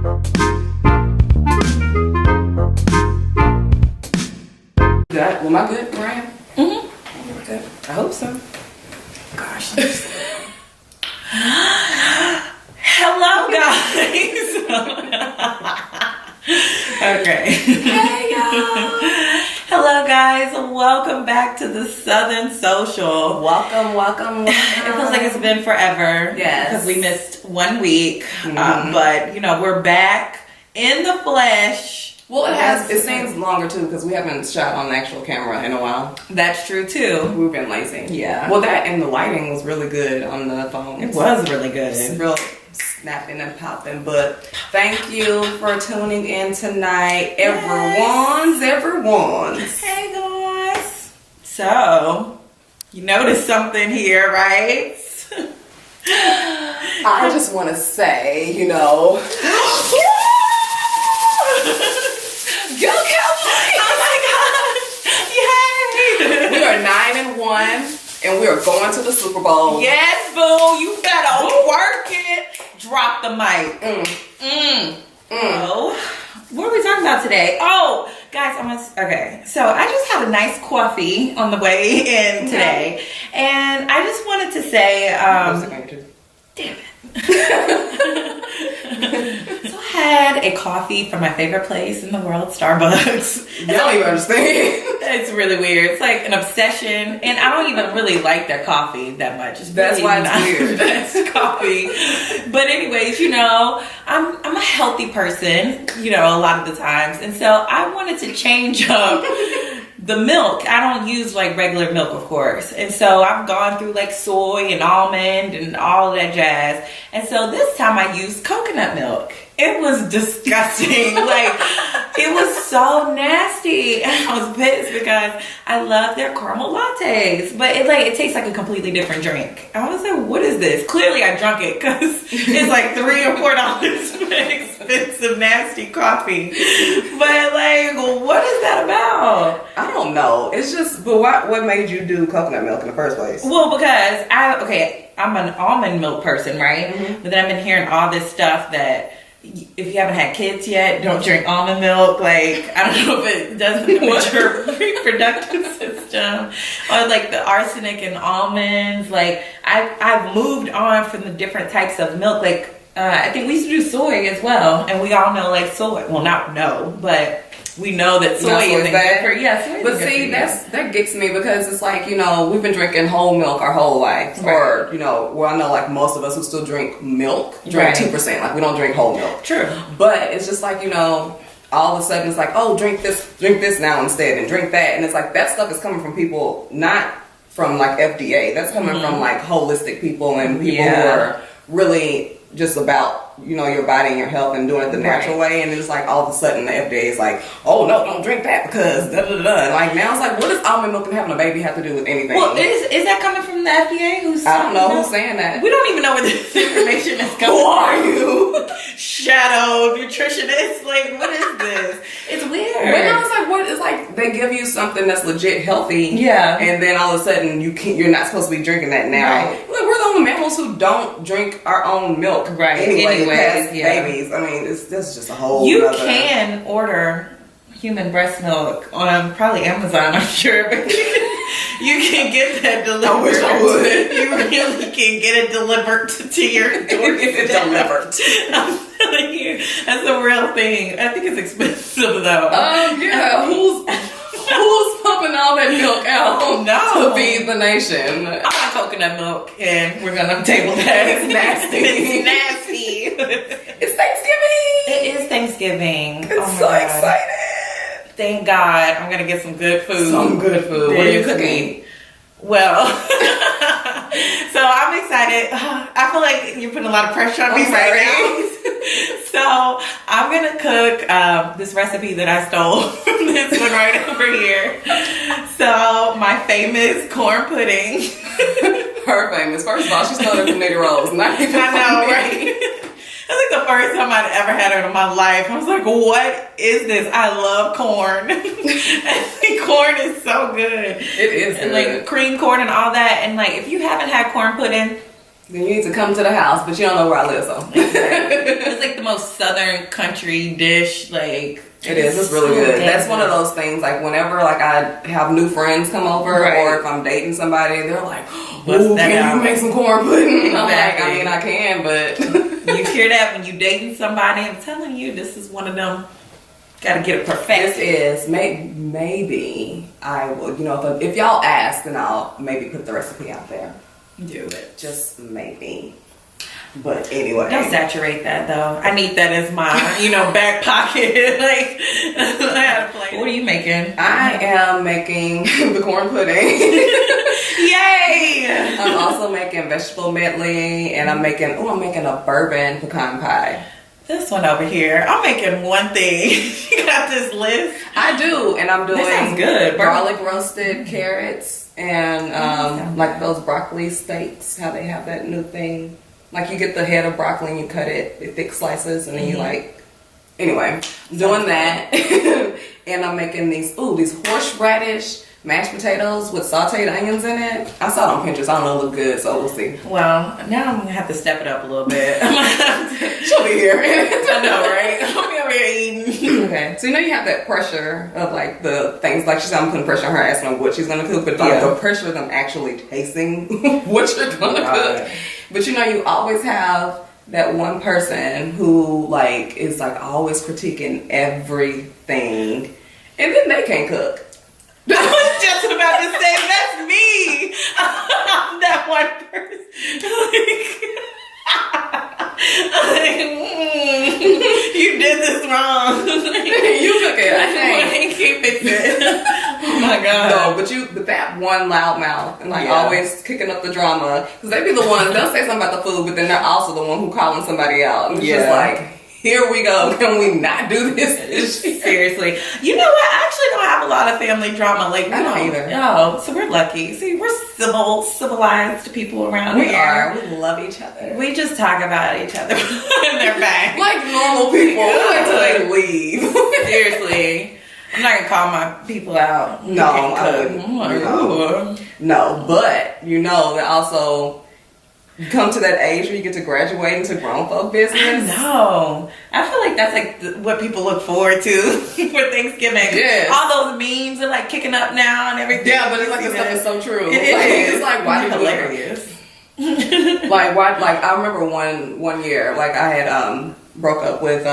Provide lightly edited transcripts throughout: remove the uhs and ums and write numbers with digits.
Am I good, Ryan? Mm-hmm. Okay. I hope so. Gosh. Hello, guys. Okay. Hey, y'all. Hello, guys. Welcome back to the Southern Social. Welcome. It feels like it's been forever. Yes. Because we missed 1 week. But, we're back in the flesh. Well, it seems longer too because we haven't shot on the actual camera in a while. That's true too. We've been lazy. Yeah. Well, that and the lighting was really good on the phone. It was really good. It's real snapping and popping. But thank you for tuning in tonight, everyone's. Hey guys. So, you noticed something here, right? I just want to say, Go Cowboys! Oh my gosh! Yay! We are 9-1, and we are going to the Super Bowl. Yes, boo! You better work it. Drop the mic. Oh, what are we talking about today? Oh, guys, okay. So I just had a nice coffee on the way in today, and I just wanted to say, damn it. So I had a coffee from my favorite place in the world, Starbucks. You don't even understand. It's really weird. It's like an obsession, and I don't even really like their coffee that much. That's why it's weird. That's coffee. But anyways, I'm a healthy person, a lot of the times, and so I wanted to change up the milk. I don't use like regular milk, of course. And so I've gone through like soy and almond and all of that jazz. And so this time I used coconut milk. It was disgusting. It was so nasty. And I was pissed because I love their caramel lattes. But it tastes like a completely different drink. I was like, what is this? Clearly I drunk it because it's like $3 or $4 for expensive, nasty coffee. But what is that about? I don't know. It's just, but what made you do coconut milk in the first place? Well, because I'm an almond milk person, right? Mm-hmm. But then I've been hearing all this stuff that if you haven't had kids yet, don't drink almond milk. I don't know if it does something with your reproductive system, or the arsenic in almonds. I've moved on from the different types of milk. I think we used to do soy as well, and we all know soy. Well, not know, but we know that soy is good for. Yeah, soy. But see, that gets me because it's we've been drinking whole milk our whole life, right. Or I know most of us who still drink milk drink 2%. We don't drink whole milk. True. But it's just all of a sudden it's oh, drink this now instead, and drink that, and it's that stuff is coming from people not from FDA. That's coming from holistic people and people who are really just about your body and your health and doing it the natural way, and it's all of a sudden the FDA is oh no, don't drink that because da da da. Now it's what does almond milk and having a baby have to do with anything? Well, is that coming from the FDA? I don't know who's saying that. We don't even know where this information is coming. Who are you? Shadow nutritionist? What is this? It's weird. But no, it's what? It's they give you something that's legit healthy, and then all of a sudden you're not supposed to be drinking that now. Right. We're the only mammals who don't drink our own milk, right? Anyway, babies. I mean, that's just a whole. You can order human breast milk on probably Amazon, I'm sure, but you can get that delivered. I wish I would. You really can get it delivered to your doorstep. Delivered. I'm telling you, that's a real thing. I think it's expensive though. Yeah. Who's pumping all that milk out to feed the nation? I want coconut milk, and we're gonna table that. It's nasty. It's nasty. It's Thanksgiving. It is Thanksgiving. It's so excited. Thank God. I'm gonna get some good food. Some good food. What are you cooking? Well, so I'm excited. I feel like you're putting a lot of pressure on me right now. So I'm gonna cook this recipe that I stole from this one right over here. So my famous corn pudding. Her famous. First of all, she stole it from Nitty Rose. Not even I know, right? That's the first time I'd ever had it in my life. I was like, what is this? I love corn. Corn is so good. It is and good. Cream corn and all that. And if you haven't had corn pudding, then you need to come to the house, but you don't know where I live, so. It's like the most southern country dish, like. It is. It's really good. That's one of those things, like, whenever, like, I have new friends come over, or if I'm dating somebody, they're like, ooh, can you make some corn pudding? Exactly. I'm like, I mean, I can, but. You hear that when you dating somebody? I'm telling you, this is one of them. Got to get it perfected. This is, maybe I will, you know, if y'all ask, then I'll maybe put the recipe out there. Do it. Just maybe. But anyway. Don't saturate that, though. I need that as my, back pocket. Like, I had a plate. What are you making? I am making the corn pudding. Yay! I'm also making vegetable medley, and I'm making a bourbon pecan pie. This one over here, I'm making one thing. You got this list? I do, and I'm doing that sounds good. Garlic roasted carrots and like those broccoli steaks, how they have that new thing. Like, you get the head of broccoli and you cut it in thick slices, and then you anyway, doing that. And I'm making these horseradish mashed potatoes with sauteed onions in it. I saw it on Pinterest. I don't know, it look good, so we'll see. Well, now I'm gonna have to step it up a little bit. She'll be here. I know, right? I'll be over here eating. Okay, so you have that pressure of, like, the things, like she said, I'm putting pressure on her asking what she's gonna cook, but like the pressure of them actually tasting what you're gonna cook. But you always have that one person who, like, is, like, always critiquing everything, and then they can't cook. I was just about to say, that's me. I'm that one person. You did this wrong. You cook it. I can't fix it. Oh my god. No, but that one loudmouth and always kicking up the drama, because they be the ones, they'll say something about the food, but then they're also the one who calling somebody out. And it's just like, here we go. Can we not do this? Seriously. You know what? I actually don't have a lot of family drama. Like, I don't either. Oh, so we're lucky. See, we're civilized people around here. We are. We love each other. We just talk about each other and they're back. Like normal people. Until they leave. Seriously. I'm not going to call my people out. No, I wouldn't. No, but that also... You come to that age where you get to graduate into grown folk business. No, I feel like that's like what people look forward to for Thanksgiving. Yes. All those memes are like kicking up now and everything. Yeah, but it's like this stuff is so true. It's like why do hilarious. Like why? Like I remember one year, like I had broke up with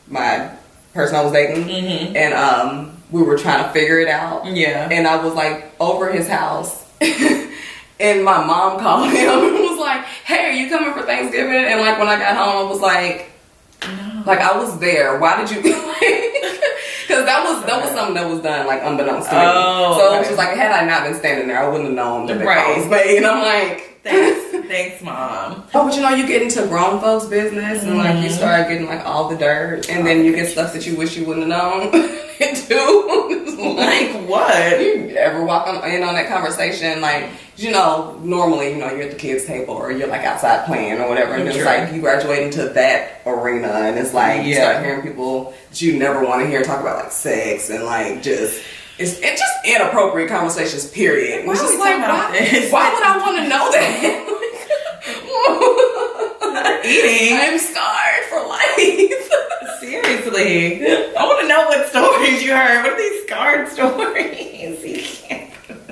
my person I was dating, and we were trying to figure it out. Yeah, and I was like over his house. And my mom called him and was like, hey, are you coming for Thanksgiving? And like when I got home, I was like, no. Like I was there. Why did you? Because that was something that was done like unbeknownst to me. So it was just like, had I not been standing there, I wouldn't have known that the call was made. And I'm like, thanks, mom. Oh, but you get into grown folks' business and like you start getting like all the dirt, and then you get stuff that you wish you wouldn't have known too. Like what? You ever walk in on that conversation, like normally you're at the kids' table or you're like outside playing or whatever, and it's like you graduate into that arena, and it's like you start hearing people that you never want to hear talk about like sex and like just. It's just inappropriate conversations, period. It's just like, why would I want to know that? Eating. I'm scarred for life. Seriously. I want to know what stories you heard. What are these scarred stories?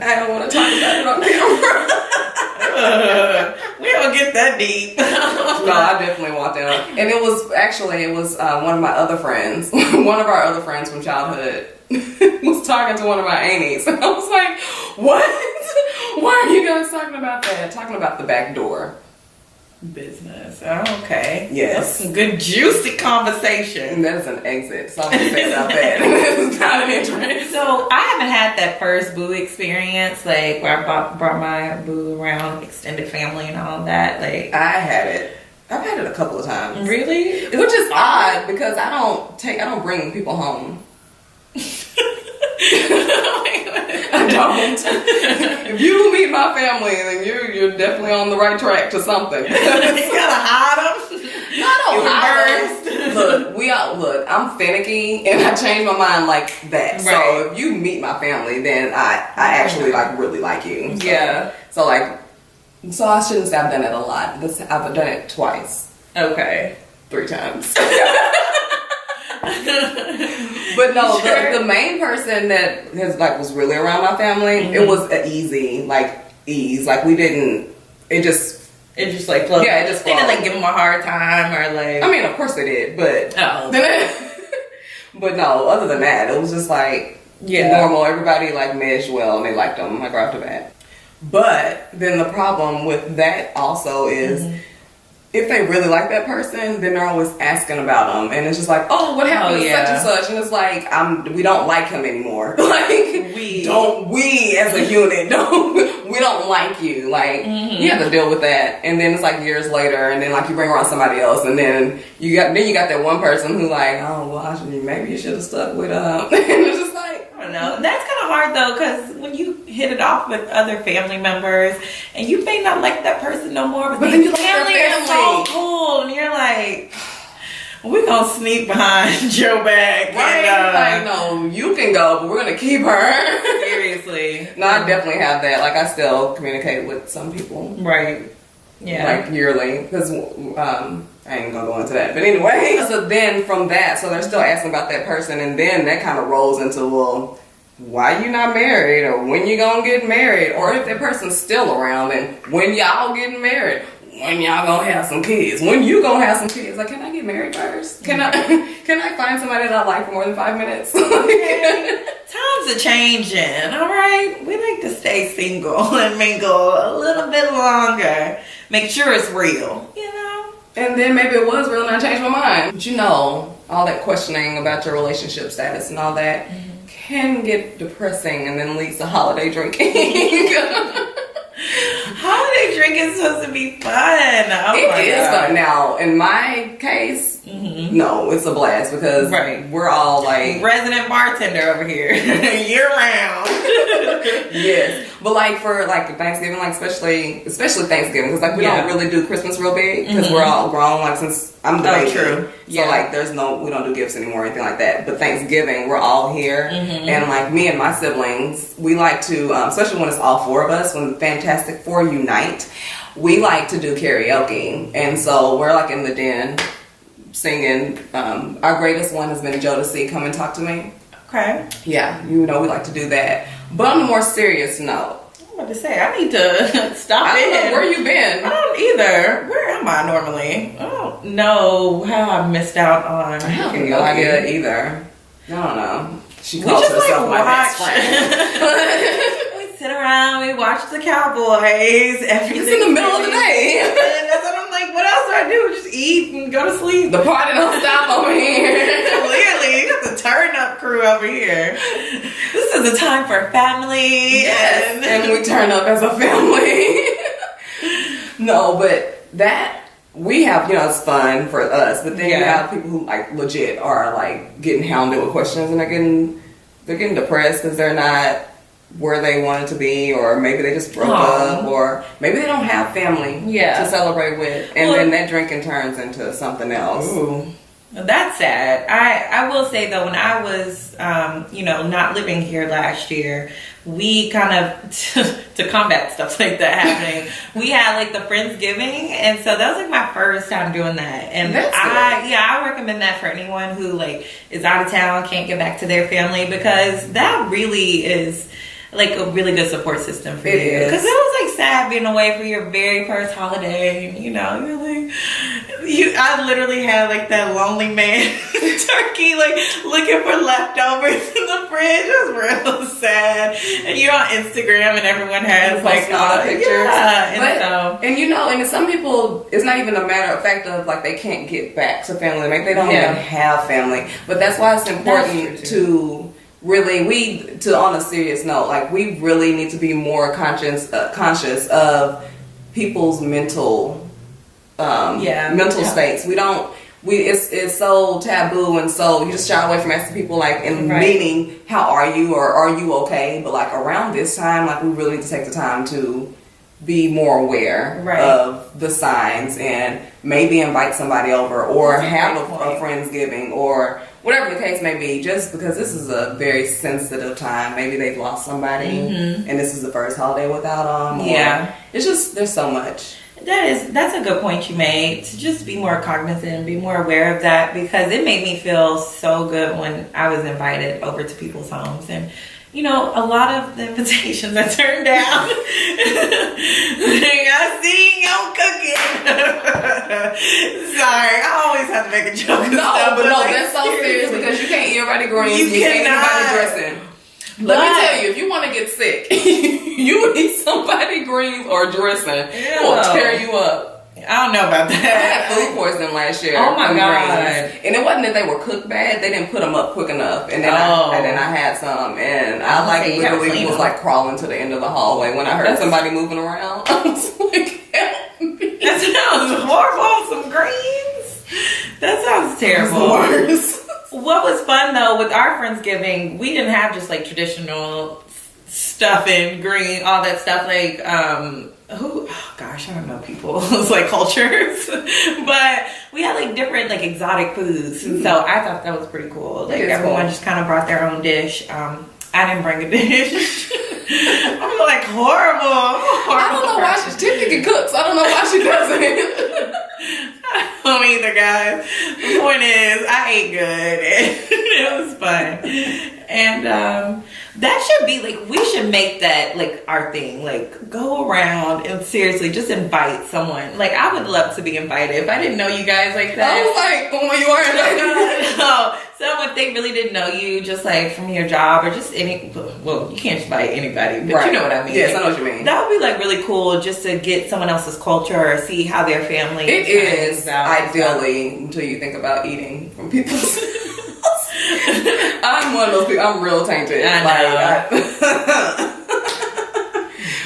I don't want to talk about it on camera. We don't get that deep. No, I definitely want that. And it was one of my other friends, one of our other friends from childhood, was talking to one of my aunties. And I was like, what? Why are you guys talking about that? Talking about the back door. Business. Oh, okay. Yes. That's some good juicy conversation. And that is an exit. So I'm going to say about that. It's not an entrance. So I haven't had that first boo experience, like where I brought my boo around extended family and all that. Like I had it. I've had it a couple of times. Really? Which is odd because I don't bring people home. I don't. If you meet my family, then you're definitely on the right track to something. You gotta hide them. No, I don't hide them. Look, I'm finicky and I change my mind like that. Right. So if you meet my family, then I actually like really like you. So, yeah. So like So I shouldn't say I've done it a lot. I've done it twice. Okay. 3 times. But no, Sure. the main person that was really around my family, it was an easy ease. Like we didn't. It just like flowed. Yeah, it just They didn't flowed. like give them a hard time or like. I mean, of course they did, but but no. Other than that, it was just like normal. Everybody like meshed well, and they liked them like right off the bat. But then the problem with that also is. If they really like that person, then they're always asking about them, and it's just like, oh, what happened to such and such, and it's like, we don't like him anymore. Like, we as a unit we don't like you. Like, you have to deal with that, and then it's like years later, and then like you bring around somebody else, and then you got that one person who like, oh well, maybe you should have stuck with and it's just like. I don't know. That's kind of hard though, because when you hit it off with other family members, and you may not like that person no more, but then your family is so cool, and you're like, we're gonna sneak behind your back. Right? And, like, no, you can go, but we're gonna keep her. Seriously. No, I definitely have that. Like, I still communicate with some people. Right. Yeah. Like yearly, because I ain't gonna go into that. But anyway, so then from that, so they're still asking about that person, and then that kind of rolls into, well, why you not married, or when you gonna get married, or if that person's still around, and when y'all getting married, when y'all gonna have some kids, when you gonna have some kids. Like, can I get married first? Can I find somebody that I like for more than 5 minutes? Times are changing, all right? We like to stay single and mingle a little bit longer. Make sure it's real, you know? And then maybe it was real and I changed my mind. But all that questioning about your relationship status and all that can get depressing and then leads to holiday drinking. Holiday drinking is supposed to be fun. Oh It my is God. fun. Now, in my case, no, it's a blast because we're all like resident bartender over here, year round. Yes, but like for like Thanksgiving, like especially Thanksgiving, because like we don't really do Christmas real big because we're all grown. Like since I'm the baby, so like we don't do gifts anymore or anything like that. But Thanksgiving, we're all here, and like me and my siblings, we like to, especially when it's all 4 of us, when the Fantastic Four unite, we like to do karaoke, and so we're like in the den singing. Our greatest one has been Jodeci, Come and Talk to Me. Okay. Yeah, we like to do that. But on a more serious note, I'm about to say, I need to stop I don't in. know where you been. I don't either. Where am I normally? I don't know how I missed out on. I have no idea either. I don't know. She calls just, herself like, my best watch. friend. We sit around, we watch the Cowboys. Everything. It's in the middle of the day. And that's what I'm like, what else do I do? Just eat and go to sleep. The party don't stop over here. Clearly, you got the turn up crew over here. This is a time for family. Yes, and we turn up as a family. No, but that we have, it's fun for us. But then you have people who like legit are like getting hounded with questions, and they're getting depressed because they're not where they wanted to be, or maybe they just broke up, or maybe they don't have family to celebrate with, and then that drinking turns into something else. Ooh. That's sad. I will say though, when I was, not living here last year, we kind of, to combat stuff like that happening, we had like the Friendsgiving, and so that was like my first time doing that. And I recommend that for anyone who like is out of town, can't get back to their family, because that really is like a really good support system for you. Because it was like sad being away for your very first holiday, and you're like, I literally had like that lonely man turkey, like looking for leftovers in the fridge. It was real sad. And you're on Instagram and everyone has like all the pictures. Yeah, and some people, it's not even a matter of fact of like they can't get back to family. Maybe they don't even have family. But that's why it's important to really, on a serious note, like we really need to be more conscious of people's mental states. It's so taboo, and so you just shy away from asking people like, meaning, how are you, or are you okay? But like around this time, like we really need to take the time to be more aware of the signs and maybe invite somebody over or have a Friendsgiving or whatever the case may be, just because this is a very sensitive time. Maybe they've lost somebody and this is the first holiday without them. Yeah. It's just, there's so much. That's a good point you made, to just be more cognizant and be more aware of that, because it made me feel so good when I was invited over to people's homes. And you know, a lot of the invitations I turned down. I seen you cooking. Sorry, I always have to make a joke. That's so serious, because you can't eat everybody greens. You can't eat anybody dressing. Let me tell you, if you want to get sick, you eat somebody greens or dressing. It will tear you up. I don't know about that. I had food poisoning last year. Oh my God. Greens. And it wasn't that they were cooked bad. They didn't put them up quick enough. And then I had some. And I literally was like crawling to the end of the hallway when I heard somebody moving around. I was like, help me. That sounds horrible. Some greens? That sounds terrible. What was fun though with our Friendsgiving, we didn't have just like traditional stuffing, green, all that stuff. Like, I don't know people's like cultures, but we had like different like exotic foods, and so I thought that was pretty cool. Like everyone just kind of brought their own dish. I didn't bring a dish. I'm like horrible. I don't know why Tiffany can cook, so I don't know why she doesn't. I don't either, guys. The point is, I ate good. It was fun, and that should be like, we should make that like our thing. Like, go around and seriously just invite someone. Like, I would love to be invited. If I didn't know you guys like that, I was like, oh, you are invited. No, so if they really didn't know you, just like from your job or just any, well, you can't invite anybody, but you know what I mean. Yes, I know what you mean. That would be like really cool, just to get someone else's culture or see how their family. It is ideally until you think about eating from people's. I'm one of those people. I'm real tainted. I know.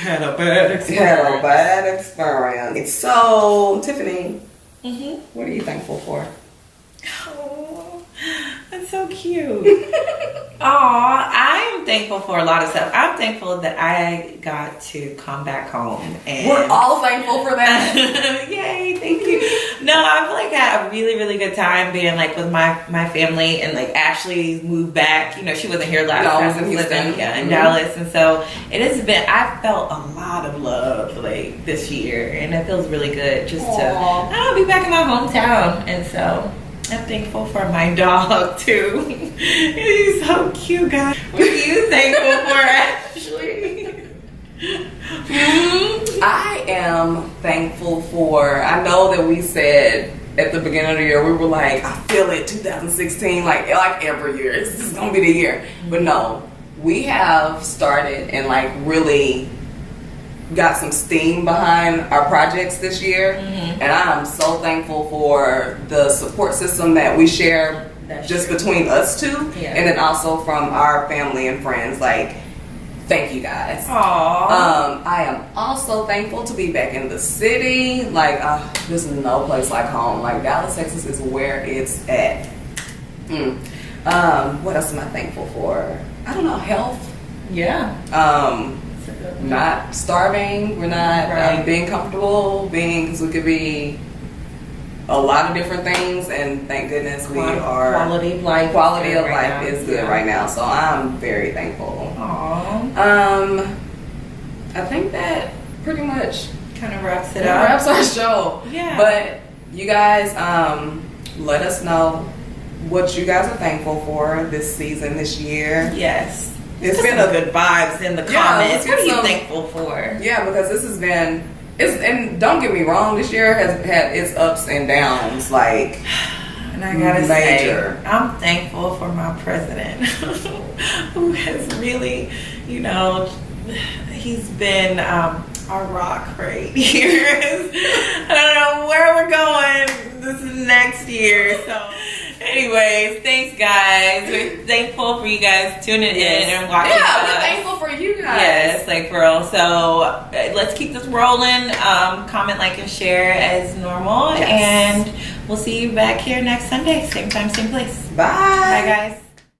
Had a bad experience. So, Tiffany, what are you thankful for? Oh, that's so cute. I am thankful for a lot of stuff. I'm thankful that I got to come back home. And we're all thankful for that. Yay, thank you. No, I feel like I had a really, really good time being like with my family, and like Ashley moved back. You know, she wasn't here last time. I was in Houston. In Dallas. And so it has been, I felt a lot of love like this year, and it feels really good just to be back in my hometown. And so I'm thankful for my dog too. He's so cute, guys. What are you thankful for, Ashley? I am thankful for, I know that we said at the beginning of the year, we were like, I feel it, 2016, like every year, this is gonna be the year. But no, we have started and like really got some steam behind our projects this year, and I'm so thankful for the support system that we share between us two, and then also from our family and friends. Like, thank you guys. Aww. I am also thankful to be back in the city. Like, there's no place like home. Like, Dallas, Texas is where it's at. What else am I thankful for? I don't know, health. Yeah. Not starving. We're not being comfortable. Because we could be a lot of different things, and thank goodness we are. Quality of life. Quality of life is good right now, so I'm very thankful. Aww. I think that pretty much kind of wraps it up. Wraps our show. Yeah. But you guys, let us know what you guys are thankful for this season, this year. Yes. It's been a good vibes in the comments. What are you thankful for? Yeah, because this has been, and don't get me wrong, this year has had its ups and downs, like, and I gotta say, I'm thankful for my president, who has really, you know, he's been our rock for 8 years. I don't know where we're going this next year, so. Anyways, thanks guys. We're thankful for you guys tuning in and watching. Yeah, we're thankful for you guys. Yes, like for real. So let's keep this rolling. Comment, like, and share as normal. Yes. And we'll see you back here next Sunday. Same time, same place. Bye. Bye guys.